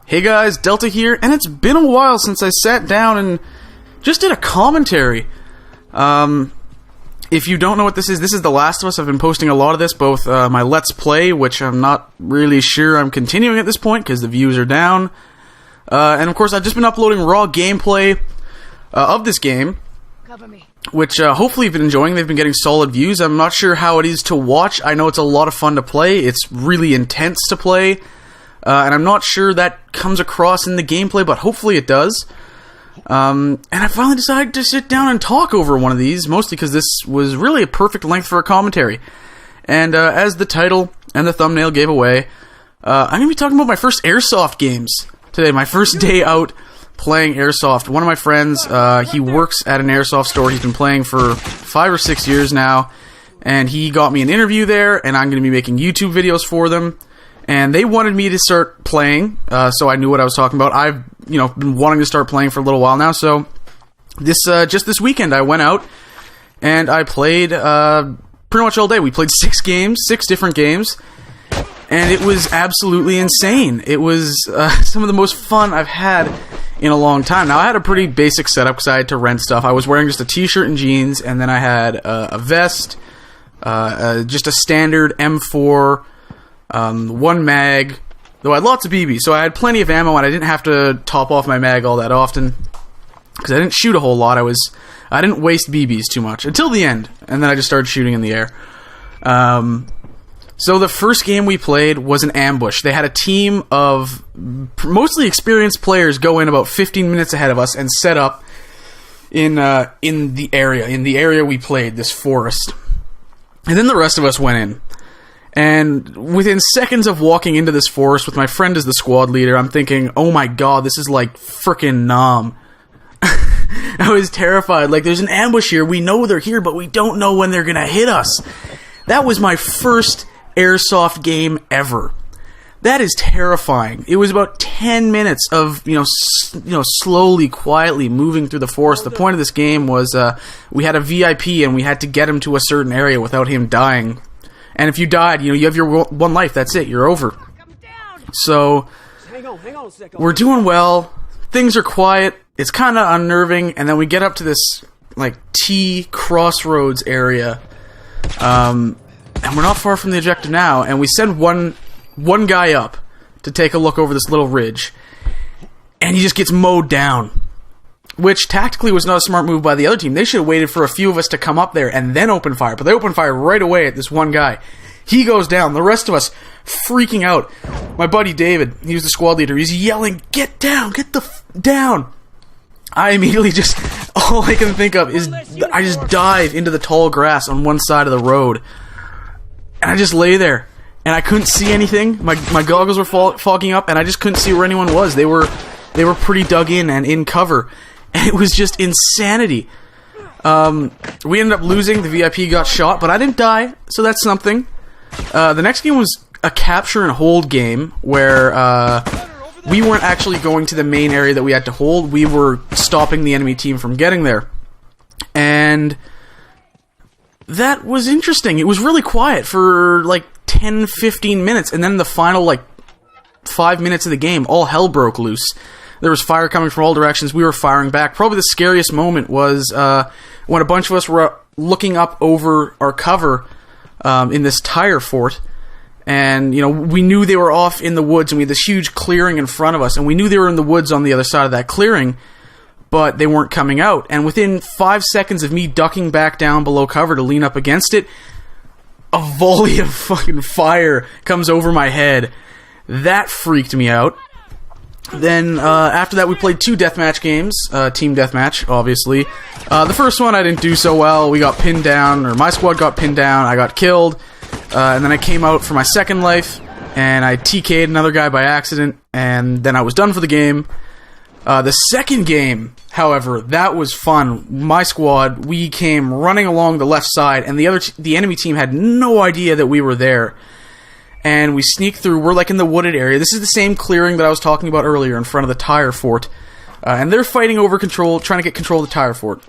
Hey guys, Delta here, and it's been a while since I sat down and just did a commentary. If you don't know what this is The Last of Us. I've been posting a lot of this, both my Let's Play, which I'm not really sure I'm continuing at this point because the views are down, and of course I've just been uploading raw gameplay of this game, which hopefully you've been enjoying. They've been getting solid views. I'm not sure how it is to watch. I know it's a lot of fun to play. It's really intense to play. And I'm not sure that comes across in the gameplay, but hopefully it does. And I finally decided to sit down and talk over one of these, mostly because this was really a perfect length for a commentary. And as the title and the thumbnail gave away, I'm going to be talking about my first Airsoft games today. My first day out playing Airsoft. One of my friends, he works at an Airsoft store. He's been playing for 5 or 6 years now. And he got me an interview there, and I'm going to be making YouTube videos for them. And they wanted me to start playing, so I knew what I was talking about. I've, been wanting to start playing for a little while now, so just this weekend I went out and I played pretty much all day. We played 6 different games, and it was absolutely insane. It was some of the most fun I've had in a long time. Now, I had a pretty basic setup because I had to rent stuff. I was wearing just a t-shirt and jeans, and then I had a vest, just a standard M4, one mag, though I had lots of BBs, so I had plenty of ammo and I didn't have to top off my mag all that often, because I didn't shoot a whole lot. I didn't waste BBs too much, until the end, and then I just started shooting in the air. So the first game we played was an ambush. They had a team of mostly experienced players go in about 15 minutes ahead of us and set up in the area we played, this forest. And then the rest of us went in. And within seconds of walking into this forest with my friend as the squad leader, I'm thinking, oh my god, this is like frickin' Nam. I was terrified. Like, there's an ambush here. We know they're here, but we don't know when they're gonna hit us. That was my first Airsoft game ever. That is terrifying. It was about 10 minutes of, slowly, quietly moving through the forest. The point of this game was we had a VIP and we had to get him to a certain area without him dying. And if you died, you have your one life. That's it. You're over. So, we're doing well. Things are quiet. It's kind of unnerving. And then we get up to this, T crossroads area. And we're not far from the objective now. And we send one guy up to take a look over this little ridge. And he just gets mowed down. Which tactically was not a smart move by the other team. They should have waited for a few of us to come up there and then open fire. But they opened fire right away at this one guy. He goes down. The rest of us freaking out. My buddy David, he was the squad leader. He's yelling, "Get down! Get the down!" I immediately all I can think of is I just dive into the tall grass on one side of the road. And I just lay there. And I couldn't see anything. My goggles were fogging up, and I just couldn't see where anyone was. They were pretty dug in and in cover. And it was just insanity. We ended up losing. The VIP got shot, but I didn't die, so that's something. The next game was a capture and hold game, where we weren't actually going to the main area that we had to hold. We were stopping the enemy team from getting there. And that was interesting. It was really quiet for 10-15 minutes, and then the final 5 minutes of the game, all hell broke loose. There was fire coming from all directions. We were firing back. Probably the scariest moment was when a bunch of us were looking up over our cover in this tire fort. And, we knew they were off in the woods, and we had this huge clearing in front of us. And we knew they were in the woods on the other side of that clearing, but they weren't coming out. And within 5 seconds of me ducking back down below cover to lean up against it, a volley of fucking fire comes over my head. That freaked me out. Then, after that, we played 2 deathmatch games. Team deathmatch, obviously. The first one, I didn't do so well. We got pinned down, or my squad got pinned down. I got killed. And then I came out for my second life, and I TK'd another guy by accident, and then I was done for the game. The second game, however, that was fun. My squad, we came running along the left side, and the enemy team had no idea that we were there. And we sneak through. We're in the wooded area. This is the same clearing that I was talking about earlier in front of the tire fort. And they're fighting over trying to get control of the tire fort.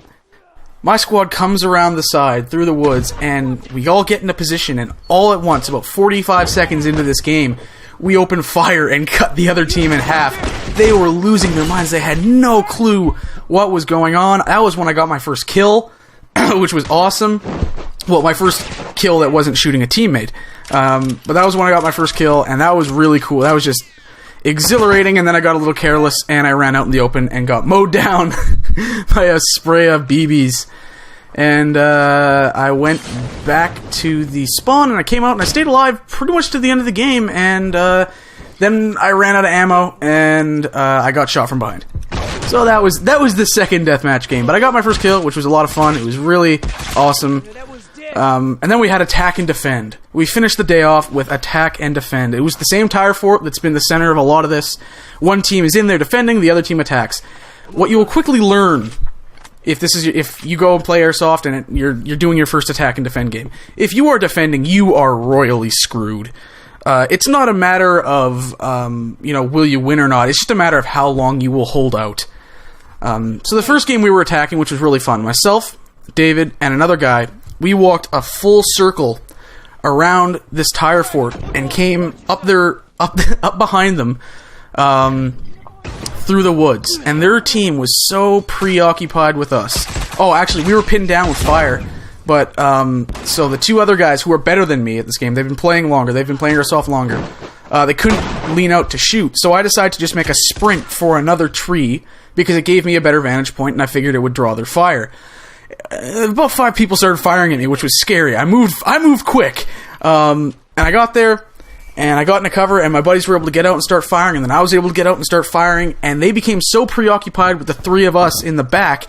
My squad comes around the side, through the woods, and we all get into position, and all at once, about 45 seconds into this game, we opened fire and cut the other team in half. They were losing their minds. They had no clue what was going on. That was when I got my first kill, which was awesome. Well, my first kill that wasn't shooting a teammate. But that was when I got my first kill, and that was really cool. That was just exhilarating, and then I got a little careless, and I ran out in the open and got mowed down by a spray of BBs. And I went back to the spawn, and I came out, and I stayed alive pretty much to the end of the game, and then I ran out of ammo, and I got shot from behind. So that was the second deathmatch game. But I got my first kill, which was a lot of fun. It was really awesome. And then we had attack and defend. We finished the day off with attack and defend. It was the same tire fort that's been the center of a lot of this. One team is in there defending, the other team attacks. What you will quickly learn if you go and play Airsoft and you're doing your first attack and defend game, if you are defending, you are royally screwed. It's not a matter of will you win or not. It's just a matter of how long you will hold out. So the first game we were attacking, which was really fun, myself, David, and another guy, we walked a full circle around this tire fort and came up behind them through the woods. And their team was so preoccupied with us. Oh, actually, we were pinned down with fire. But, so the two other guys who are better than me at this game, they've been playing longer, they've been playing Airsoft longer, they couldn't lean out to shoot. So I decided to just make a sprint for another tree because it gave me a better vantage point and I figured it would draw their fire. About 5 people started firing at me, which was scary. I moved quick. And I got there, and I got into cover, and my buddies were able to get out and start firing, and then I was able to get out and start firing, and they became so preoccupied with the 3 of us in the back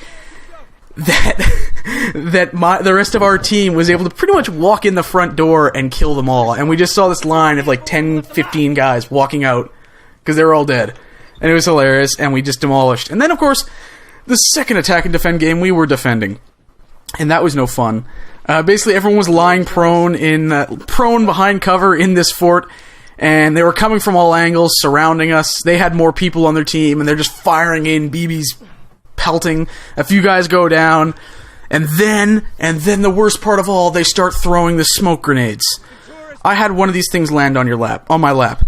that the rest of our team was able to pretty much walk in the front door and kill them all. And we just saw this line of like 10, 15 guys walking out because they were all dead. And it was hilarious, and we just demolished. And then, of course, the second attack and defend game, we were defending. And that was no fun. Basically, everyone was lying prone behind cover in this fort, and they were coming from all angles, surrounding us. They had more people on their team, and they're just firing in, BBs pelting. A few guys go down, and then the worst part of all, they start throwing the smoke grenades. I had one of these things land on my lap.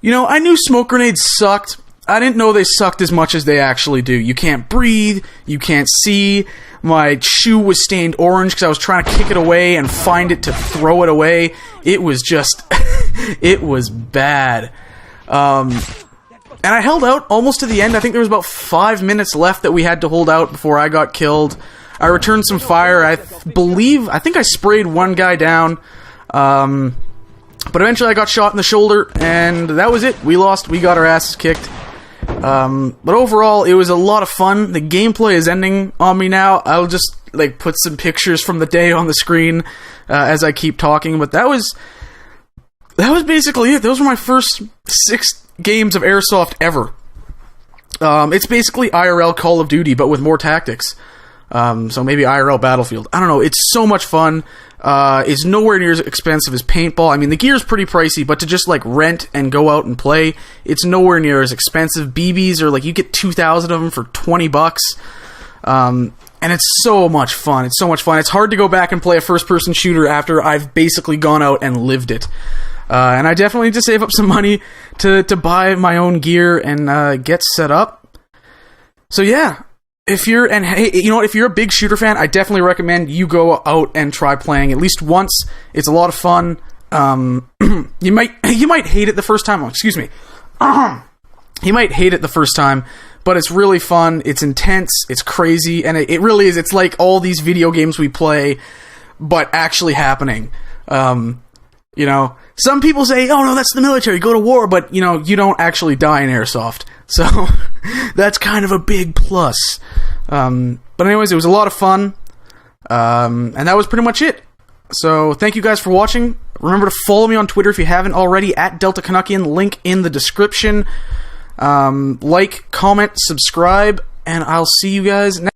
You know, I knew smoke grenades sucked. I didn't know they sucked as much as they actually do. You can't breathe, you can't see. My shoe was stained orange because I was trying to kick it away and find it to throw it away. It was just, it was bad. And I held out almost to the end. I think there was about 5 minutes left that we had to hold out before I got killed. I returned some fire. I think I sprayed one guy down. But eventually I got shot in the shoulder, and that was it. We lost. We got our asses kicked. But overall, it was a lot of fun. The gameplay is ending on me now. I'll just put some pictures from the day on the screen as I keep talking. But that was basically it. Those were my first 6 games of Airsoft ever. It's basically IRL Call of Duty, but with more tactics. So maybe IRL Battlefield. I don't know. It's so much fun. It's nowhere near as expensive as paintball. I mean, the gear's pretty pricey, but to just rent and go out and play, it's nowhere near as expensive. BBs are you get 2,000 of them for $20. And it's so much fun. It's so much fun. It's hard to go back and play a first-person shooter after I've basically gone out and lived it. And I definitely need to save up some money to buy my own gear and get set up. So yeah. If you're a big shooter fan, I definitely recommend you go out and try playing at least once. It's a lot of fun. You might hate it the first time. Oh, excuse me. You might hate it the first time, but it's really fun. It's intense. It's crazy, and it really is. It's like all these video games we play, but actually happening. Some people say, "Oh no, that's the military. Go to war," but you don't actually die in Airsoft. So that's kind of a big plus. But anyways, it was a lot of fun. And that was pretty much it. So thank you guys for watching. Remember to follow me on Twitter if you haven't already, at Delta Canuckian, link in the description. Like, comment, subscribe, and I'll see you guys next